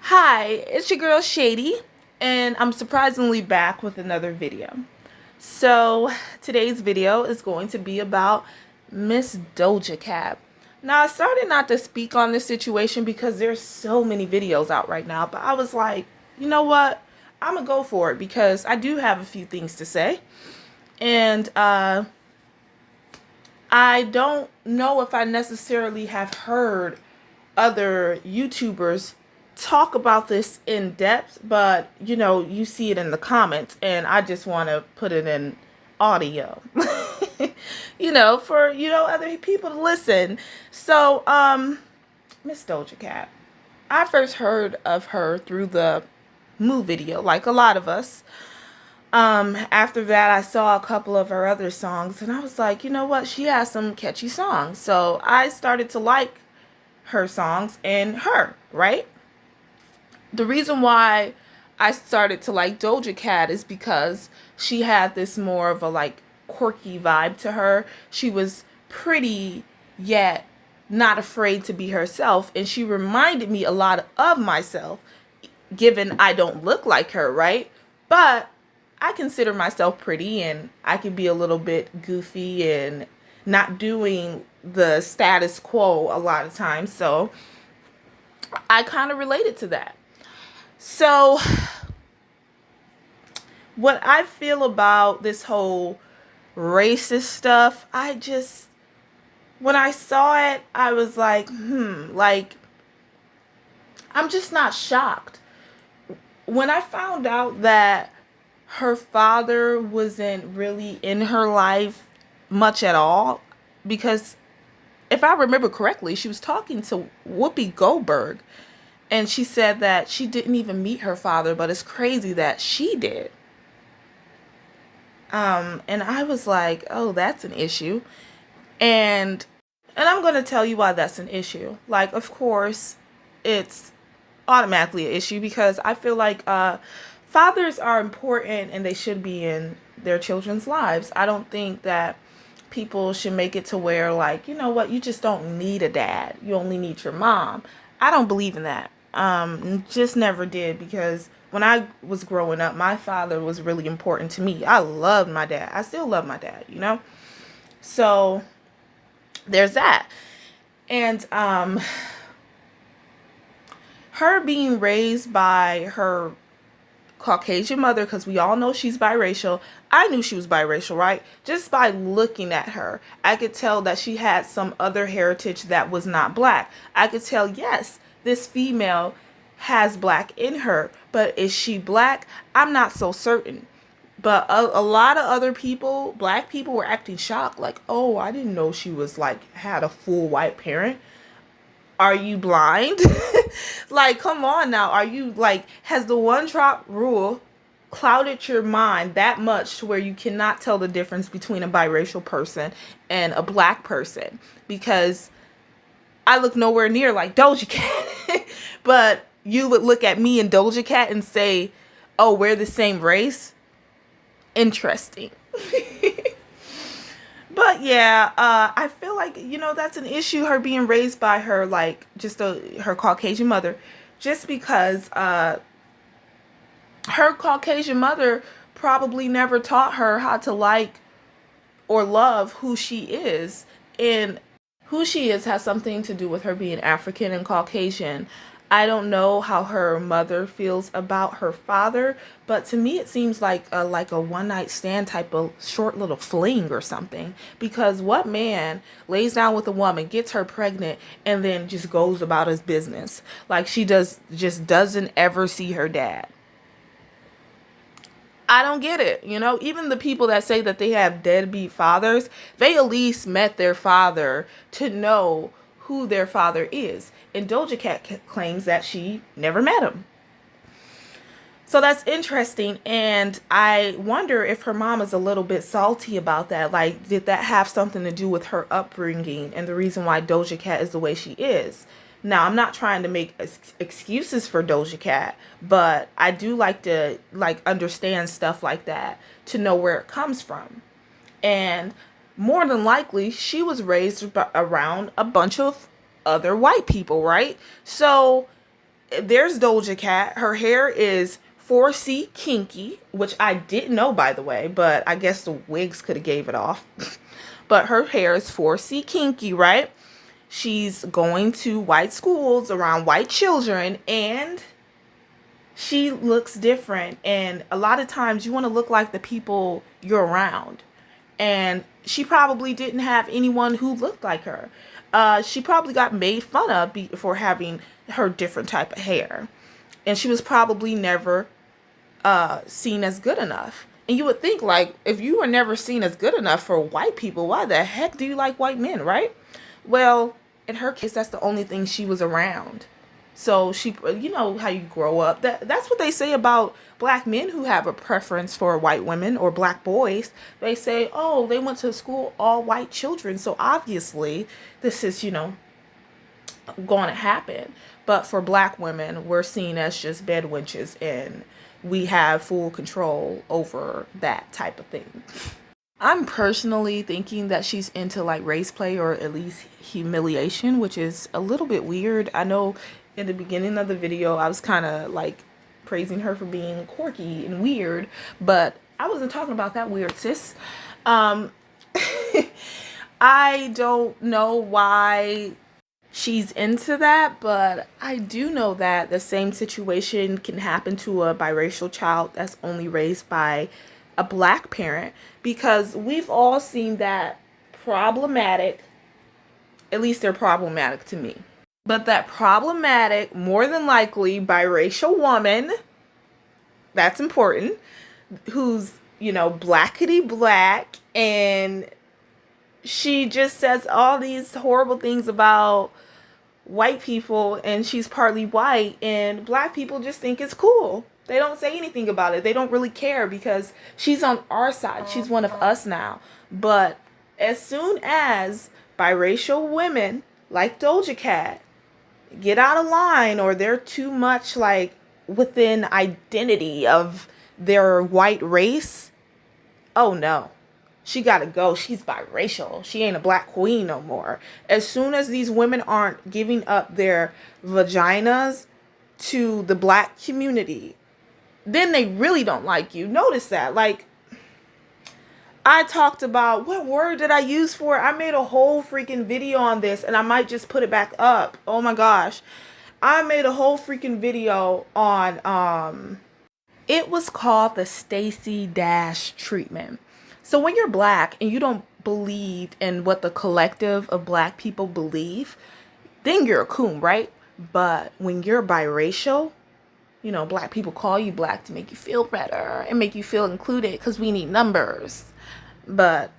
Hi, it's your girl Shady, and I'm surprisingly back with another video. So, today's video is going to be about Miss Doja Cat. Now, I started not to speak on this situation because there's so many videos out right now, but I was like, you know what? I'm gonna go for it because I do have a few things to say. And I don't know if I necessarily have heard other YouTubers talk about this in depth, but you see it in the comments, and I just want to put it in audio, for other people to listen. So, Miss Doja Cat, I first heard of her through the Moo video, like a lot of us. After that, I saw a couple of her other songs, and I was like, you know what? She has some catchy songs. So I started to like her songs and her, right? The reason why I started to like Doja Cat is because she had this more of a like quirky vibe to her. She was pretty yet not afraid to be herself, and she reminded me a lot of myself, given I don't look like her, right? But I consider myself pretty, and I can be a little bit goofy and not doing the status quo a lot of times. So I kind of related to that. So what I feel about this whole racist stuff, when I saw it, I was like, like, I'm just not shocked. When I found out that her father wasn't really in her life much at all, because if I remember correctly, she was talking to Whoopi Goldberg, and she said that she didn't even meet her father, but it's crazy that she did. And I was like, oh, that's an issue. And I'm going to tell you why that's an issue. Like, of course, it's automatically an issue because I feel like fathers are important and they should be in their children's lives. I don't think that people should make it to where, like, you know what, you just don't need a dad. You only need your mom. I don't believe in that. Just never did, because when I was growing up, my father was really important to me. I loved my dad. I still love my dad. So there's that. And her being raised by her Caucasian mother, because we all know she's biracial. I knew she was biracial, right? Just by looking at her, I could tell that she had some other heritage that was not black. I could tell, yes, this female has black in her, but is she black? I'm not so certain. But a lot of other people, black people, were acting shocked, like, oh, I didn't know she was like had a full white parent. Are you blind? Like, come on now. Are you like, has the one drop rule clouded your mind that much to where you cannot tell the difference between a biracial person and a black person? Because I look nowhere near like Doja Cat. But you would look at me and Doja Cat and say, oh, we're the same race? Interesting. But yeah, I feel like, that's an issue, her being raised by her, like, just her Caucasian mother, just because her Caucasian mother probably never taught her how to like or love who she is. And who she is has something to do with her being African and Caucasian. I don't know how her mother feels about her father, but to me it seems like a one night stand type of short little fling or something. Because what man lays down with a woman, gets her pregnant, and then just goes about his business? Like, she just doesn't ever see her dad. I don't get it. Even the people that say that they have deadbeat fathers, they at least met their father to know who their father is. And Doja Cat claims that she never met him. So that's interesting. And I wonder if her mom is a little bit salty about that. Like, did that have something to do with her upbringing and the reason why Doja Cat is the way she is? Now, I'm not trying to make excuses for Doja Cat, but I do like to understand stuff like that to know where it comes from. And more than likely, she was raised around a bunch of other white people, right? So there's Doja Cat. Her hair is 4C kinky, which I didn't know, by the way, but I guess the wigs could have gave it off. But her hair is 4C kinky, right? She's going to white schools around white children, and she looks different. And a lot of times you want to look like the people you're around. And she probably didn't have anyone who looked like her. She probably got made fun of for having her different type of hair. And she was probably never seen as good enough. And you would think, like, if you were never seen as good enough for white people, why the heck do you like white men, right? Well, in her case, that's the only thing she was around. So she, you know how you grow up. That's what they say about black men who have a preference for white women or black boys. They say, oh, they went to school all white children. So obviously this is, going to happen. But for black women, we're seen as just bed wenches, and we have full control over that type of thing. I'm personally thinking that she's into like race play or at least humiliation, which is a little bit weird. I know in the beginning of the video, I was kind of like praising her for being quirky and weird, but I wasn't talking about that weird, sis. I don't know why she's into that, but I do know that the same situation can happen to a biracial child that's only raised by a black parent, because we've all seen that problematic, at least they're problematic to me, but that problematic, more than likely biracial woman, that's important, who's, blackity black, and she just says all these horrible things about white people, and she's partly white, and black people just think it's cool. They don't say anything about it. They don't really care because she's on our side. She's one of us now. But as soon as biracial women like Doja Cat get out of line, or they're too much like within identity of their white race, oh no. She gotta go. She's biracial. She ain't a black queen no more. As soon as these women aren't giving up their vaginas to the black community, then they really don't like you. Notice that. Like, I talked about, what word did I use for it? I made a whole freaking video on this, and I might just put it back up. Oh my gosh. I made a whole freaking video on, it was called the Stacey Dash treatment. So when you're black and you don't believe in what the collective of black people believe, then you're a coon, right? But when you're biracial, black people call you black to make you feel better and make you feel included because we need numbers. But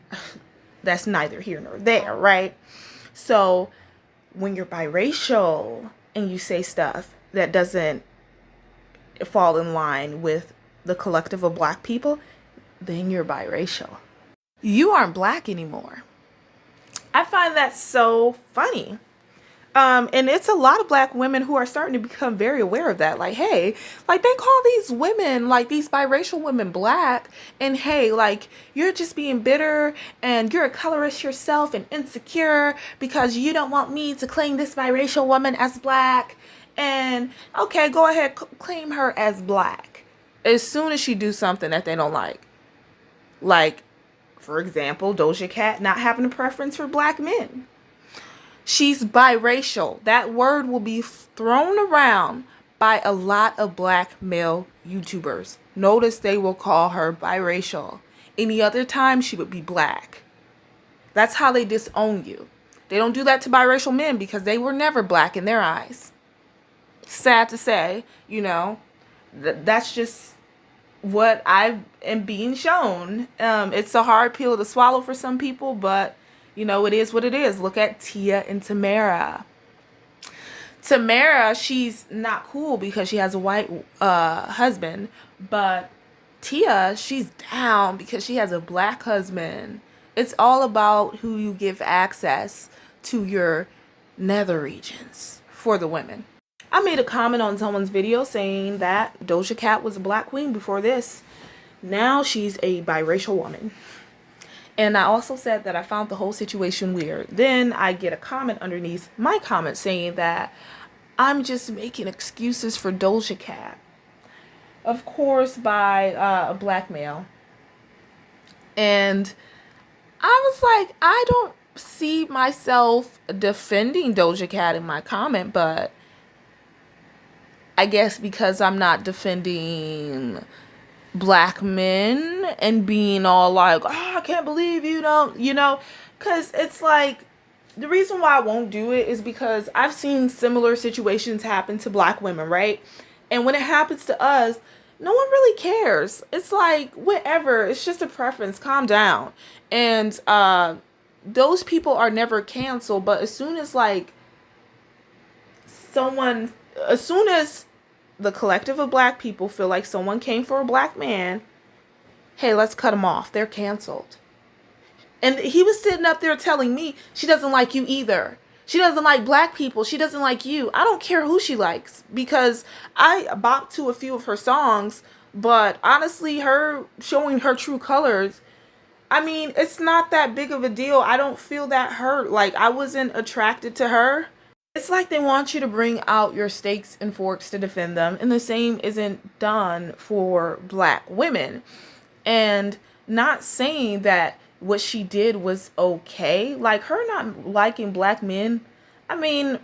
that's neither here nor there, right? So when you're biracial and you say stuff that doesn't fall in line with the collective of black people, then you're biracial. You aren't black anymore. I find that so funny. And it's a lot of black women who are starting to become very aware of that. Like, hey, like they call these women, like these biracial women, black. And hey, like you're just being bitter and you're a colorist yourself and insecure because you don't want me to claim this biracial woman as black. And okay, go ahead, claim her as black. As soon as she do something that they don't like. Like, for example, Doja Cat not having a preference for black men. She's biracial. That word will be thrown around by a lot of black male YouTubers. Notice they will call her biracial. Any other time, she would be black. That's how they disown you. They don't do that to biracial men because they were never black in their eyes. Sad to say, that's just what I am being shown. It's a hard pill to swallow for some people, but it is what it is. Look at Tia and Tamara. Tamara, she's not cool because she has a white husband, but Tia, she's down because she has a black husband. It's all about who you give access to your nether regions for the women. I made a comment on someone's video saying that Doja Cat was a black queen before this. Now she's a biracial woman. And I also said that I found the whole situation weird. Then I get a comment underneath my comment saying that I'm just making excuses for Doja Cat. Of course, by a black male. And I was like, I don't see myself defending Doja Cat in my comment, but I guess because I'm not defending black men and being all like, oh, I can't believe you don't, because it's like, the reason why I won't do it is because I've seen similar situations happen to black women, right? And when it happens to us, no one really cares. It's like, whatever, it's just a preference, calm down. And those people are never canceled, but as soon as like as soon as the collective of black people feel like someone came for a black man, hey, let's cut them off. They're canceled. And he was sitting up there telling me she doesn't like you either. She doesn't like black people. She doesn't like you. I don't care who she likes because I bopped to a few of her songs, but honestly, her showing her true colors, I mean, it's not that big of a deal. I don't feel that hurt. Like, I wasn't attracted to her. It's like they want you to bring out your stakes and forks to defend them, and the same isn't done for black women. And not saying that what she did was okay. Like, her not liking black men, I mean,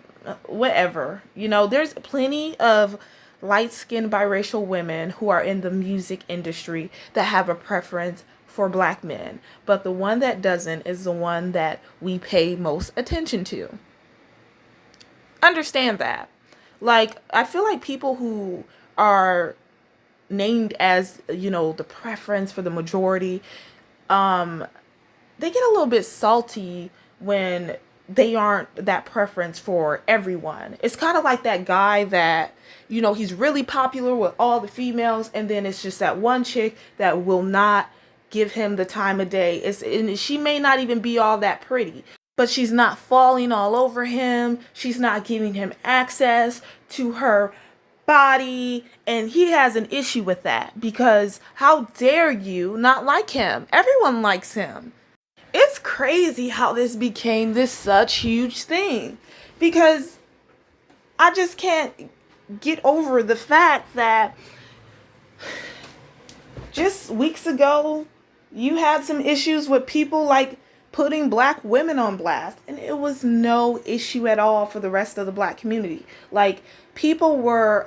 whatever. There's plenty of light-skinned biracial women who are in the music industry that have a preference for black men. But the one that doesn't is the one that we pay most attention to. Understand that. Like, I feel like people who are named as, the preference for the majority, they get a little bit salty when they aren't that preference for everyone. It's kind of like that guy that, he's really popular with all the females, and then it's just that one chick that will not give him the time of day. And she may not even be all that pretty, but she's not falling all over him. She's not giving him access to her body, and he has an issue with that because how dare you not like him? Everyone likes him. It's crazy how this became this such huge thing because I just can't get over the fact that just weeks ago you had some issues with people like putting black women on blast, and it was no issue at all for the rest of the black community. Like, people were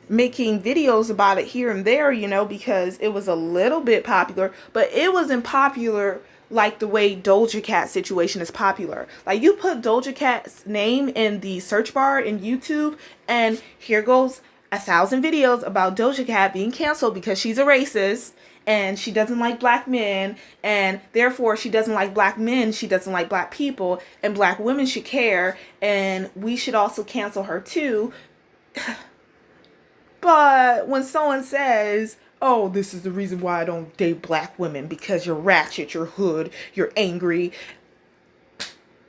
making videos about it here and there, because it was a little bit popular, but it wasn't popular like the way Doja Cat situation is popular. Like, you put Doja Cat's name in the search bar in YouTube, and here goes 1,000 videos about Doja Cat being canceled because she's a racist and she doesn't like black men, and therefore she doesn't like black men, she doesn't like black people, and black women should care, and we should also cancel her too. But when someone says, oh, this is the reason why I don't date black women, because you're ratchet, you're hood, you're angry,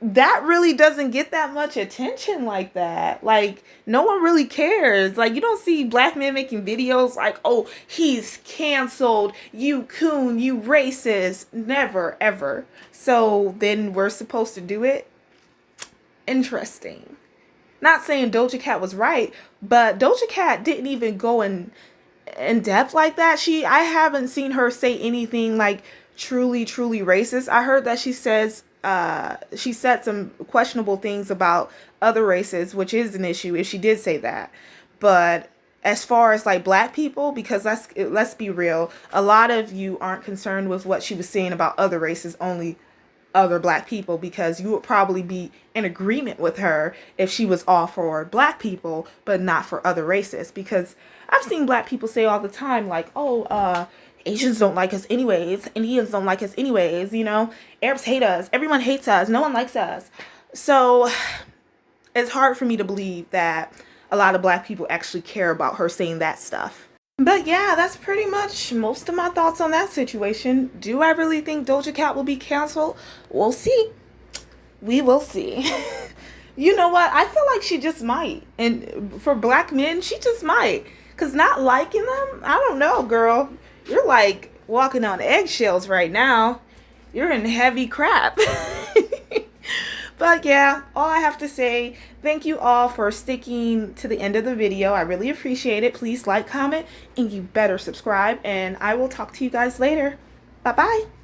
that really doesn't get that much attention like that. Like, no one really cares. Like, you don't see black men making videos like, oh, he's canceled, you coon, you racist. Never, ever. So then we're supposed to do it? Interesting. Not saying Doja Cat was right, but Doja Cat didn't even go in depth like that. I haven't seen her say anything like truly racist. I heard that she said some questionable things about other races, which is an issue if she did say that. But as far as like black people, because let's be real, a lot of you aren't concerned with what she was saying about other races, only other black people, because you would probably be in agreement with her if she was all for black people but not for other races. Because I've seen black people say all the time like, oh, Asians don't like us anyways, Indians don't like us anyways, Arabs hate us, everyone hates us, no one likes us. So it's hard for me to believe that a lot of black people actually care about her saying that stuff. But yeah, that's pretty much most of my thoughts on that situation. Do I really think Doja Cat will be canceled? We'll see. We will see. You know what? I feel like she just might. And for black men, she just might. Because not liking them, I don't know, girl. You're like walking on eggshells right now. You're in heavy crap. But yeah, all I have to say, thank you all for sticking to the end of the video. I really appreciate it. Please like, comment, and you better subscribe. And I will talk to you guys later. Bye-bye.